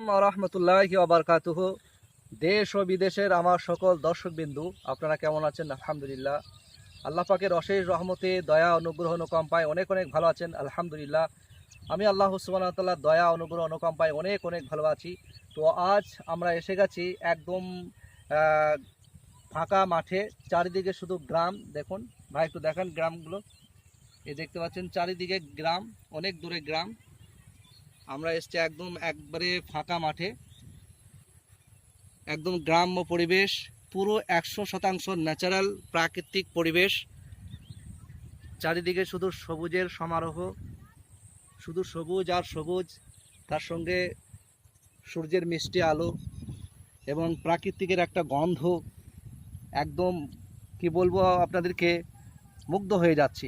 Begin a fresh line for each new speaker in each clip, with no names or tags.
রহমতুল্লাহি ওয়া বারাকাতুহু। দেশ ও বিদেশের আমার সকল দর্শকবিন্দু আপনারা কেমন আছেন? আলহামদুলিল্লাহ, আল্লাহ পাকের অশেষ রহমতে, দয়া, অনুগ্রহ, অনুকম্পায় অনেক অনেক ভালো আছেন আলহামদুলিল্লাহ। আমি আল্লাহ সুবহানাহু ওয়া তাআলার দয়া, অনুগ্রহ, অনুকম্পায় অনেক অনেক ভালো আছি। তো আজ আমরা এসে গেছি একদম ফাঁকা মাঠে, চারিদিকে শুধু গ্রাম। দেখুন ভাই, একটু দেখান গ্রামগুলো। এই দেখতে পাচ্ছেন চারিদিকে গ্রাম, অনেক দূরে গ্রাম। আমরা এসছি একদম একবারে ফাঁকা মাঠে, একদম গ্রাম্য পরিবেশ, পুরো 100% ন্যাচারাল প্রাকৃতিক পরিবেশ। চারিদিকে শুধু সবুজের সমারোহ, শুধু সবুজ আর সবুজ, তার সঙ্গে সূর্যের মিষ্টি আলো এবং প্রাকৃতিকের একটা গন্ধ। একদম কি বলবো আপনাদেরকে, মুগ্ধ হয়ে যাচ্ছি।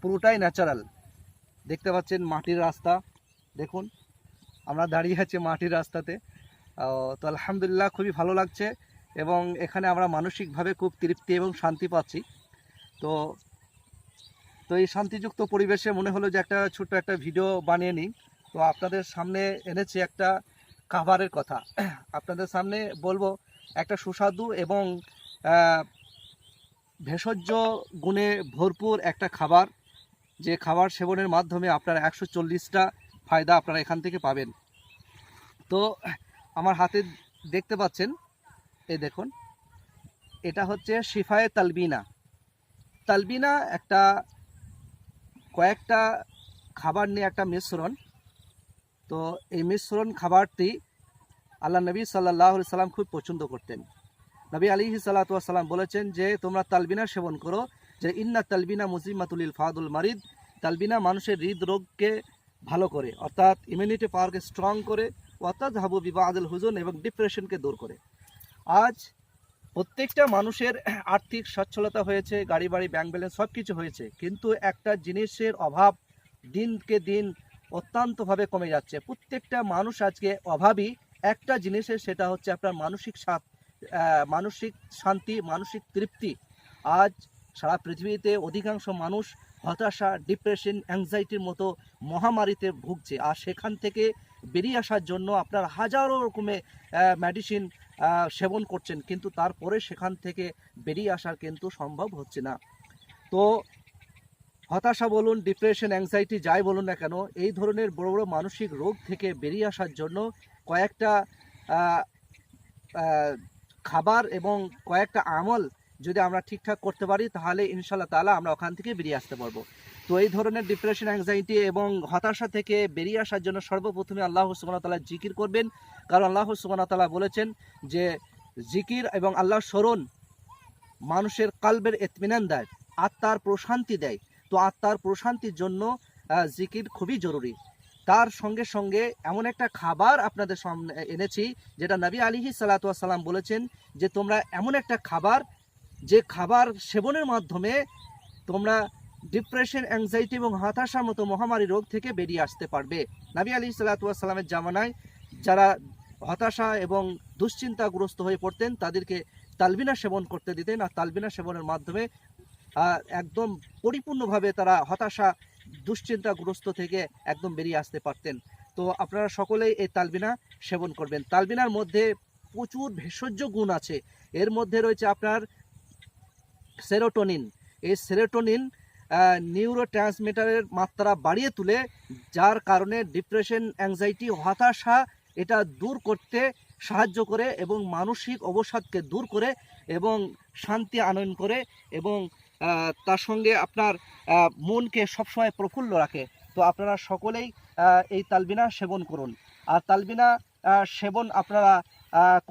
পুরোটাই ন্যাচারাল। দেখতে পাচ্ছেন মাটির রাস্তা, দেখুন আমরা দাঁড়িয়ে আছি মাটির রাস্তাতে। তো আলহামদুলিল্লাহ খুবই ভালো লাগছে এবং এখানে আমরা মানসিকভাবে খুব তৃপ্তি এবং শান্তি পাচ্ছি। তো তো এই শান্তিযুক্ত পরিবেশে মনে হলো যে একটা ছোট্ট একটা ভিডিও বানিয়ে নিই। তো আপনাদের সামনে এনেছি একটা খাবারের কথা। আপনাদের সামনে বলবো একটা সুস্বাদু এবং ভেষজ গুণে ভরপুর একটা খাবার, যে খাবার সেবনের মাধ্যমে আপনারা 140টা ফায়দা আপনারা এখান থেকে পাবেন। তো আমার হাতে দেখতে পাচ্ছেন, এই দেখুন, এটা হচ্ছে শিফায়ে তালবিনা। তালবিনা একটা কয়েকটা খাবার নিয়ে একটা মিশ্রণ। তো এই মিশ্রণ খাবারটি আল্লাহ নবী সাল্লাল্লাহু আলাইহি সাল্লাম খুব পছন্দ করতেন। নবী আলাইহি সাল্লাতু ওয়াস সালাম বলেছেন যে তোমরা তালবিনা সেবন করো, যে ইন্না তালবিনা মুজিমাতুল ফাদুল মারিদ। তালবিনা মানুষের হৃদরোগকে ভালো করে, অর্থাৎ ইমিউনিটি পাওয়ারকে স্ট্রং করে, অর্থাৎ হাবু বিবাদুল হুজুন এবং ডিপ্রেশনকে দূর করে। আজ প্রত্যেকটা মানুষের আর্থিক সচ্ছলতা হয়েছে, গাড়ি বাড়ি ব্যাংক ব্যালেন্স সব কিছু হয়েছে, কিন্তু একটা জিনিসের অভাব দিনকে দিন অত্যন্তভাবে কমে যাচ্ছে। প্রত্যেকটা মানুষ আজকে অভাবী একটা জিনিসের, সেটা হচ্ছে আপনার মানসিক শান্তি, মানসিক তৃপ্তি। আজ সারা পৃথিবীতে অধিকাংশ মানুষ হতাশা, ডিপ্রেশন, অ্যাংজাইটির মতো মহামারীতে ভুগছে। আর সেখান থেকে বেরিয়ে আসার জন্য আপনার হাজারো রকমের মেডিসিন সেবন করছেন, কিন্তু তারপরে সেখান থেকে বেরিয়ে আসার কিন্তু সম্ভব হচ্ছে না। তো হতাশা বলুন, ডিপ্রেশন, অ্যাংজাইটি যাই বলুন না কেন, এই ধরনের বড় বড় মানসিক রোগ থেকে বেরিয়ে আসার জন্য কয়েকটা খাবার এবং কয়েকটা আমল যদি আমরা ঠিকঠাক করতে পারি, তাহলে ইনশাআল্লাহ তাআলা আমরা ওখান থেকে বেরিয়ে আসতে পারবো। তো এই ধরনের ডিপ্রেশন, অ্যাংজাইটি এবং হতাশা থেকে বেরিয়ে আসার জন্য সর্বপ্রথমে আল্লাহ সুবহানাহু ওয়া তাআলা জিকির করবেন। কারণ আল্লাহ সুবহানাহু ওয়া তাআলা বলেছেন যে জিকির এবং আল্লাহর স্মরণ মানুষের কালবের ইতমিনান দেয়, আত্মার প্রশান্তি দেয়। তো আত্মার প্রশান্তির জন্য জিকির খুবই জরুরি। তার সঙ্গে সঙ্গে এমন একটা খাবার আপনাদের সামনে এনেছি, যেটা নবী আলাইহিস সালাতু ওয়াস সালাম বলেছেন যে তোমরা এমন একটা খাবার, যে খাবার সেবনের মাধ্যমে তোমরা ডিপ্রেশন, অ্যাংজাইটি এবং হতাশার মতো মহামারী রোগ থেকে বেরিয়ে আসতে পারবে। নবী আলাইহিস সালাতু ওয়াস সালামের জামানায় যারা হতাশা এবং দুশ্চিন্তাগ্রস্ত হয়ে পড়তেন, তাদেরকে তালবিনা সেবন করতে দিতেন, আর তালবিনা সেবনের মাধ্যমে একদম পরিপূর্ণভাবে তারা হতাশা, দুশ্চিন্তাগ্রস্ত থেকে একদম বেরিয়ে আসতে পারতেন। তো আপনারা সকলেই এই তালবিনা সেবন করবেন। তালবিনার মধ্যে প্রচুর ভেষজ গুণ আছে। এর মধ্যে রয়েছে আপনার সেরোটোনিন। এই সেরোটোনিন নিউরো ট্রান্সমিটারের মাত্রা বাড়িয়ে তুলে, যার কারণে ডিপ্রেশন, অ্যাংজাইটি, হতাশা এটা দূর করতে সাহায্য করে এবং মানসিক অবসাদকে দূর করে এবং শান্তি আনয়ন করে এবং তার সঙ্গে আপনার মনকে সবসময় প্রফুল্ল রাখে। তো আপনারা সকলেই এই তালবিনা সেবন করুন। আর তালবিনা সেবন আপনারা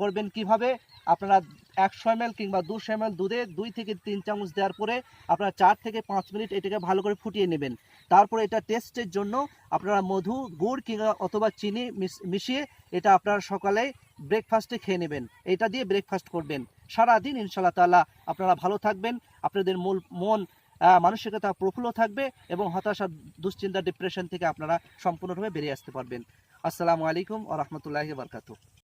করবেন কিভাবে? আপনারা 100 ml কিংবা 200 ml দুধে 2 থেকে 3 চামচ দেওয়ার পরে আপনারা 4 থেকে 5 মিনিট এটাকে ভালো করে ফুটিয়ে নেবেন। তারপরে এটা টেস্টের জন্য আপনারা মধু, গুড় কিংবা অথবা চিনি মিশিয়ে এটা আপনারা সকালে ব্রেকফাস্টে খেয়ে নেবেন। এটা দিয়ে ব্রেকফাস্ট করবেন। সারাদিন ইনশাআল্লাহ তাআলা আপনারা ভালো থাকবেন, আপনাদের মন মানসিকতা প্রফুল্ল থাকবে এবং হতাশা, দুশ্চিন্তা, ডিপ্রেশন থেকে আপনারা সম্পূর্ণভাবে বেরিয়ে আসতে পারবেন। আসসালামু আলাইকুম ওয়া রাহমাতুল্লাহি ওয়া বারাকাতুহু।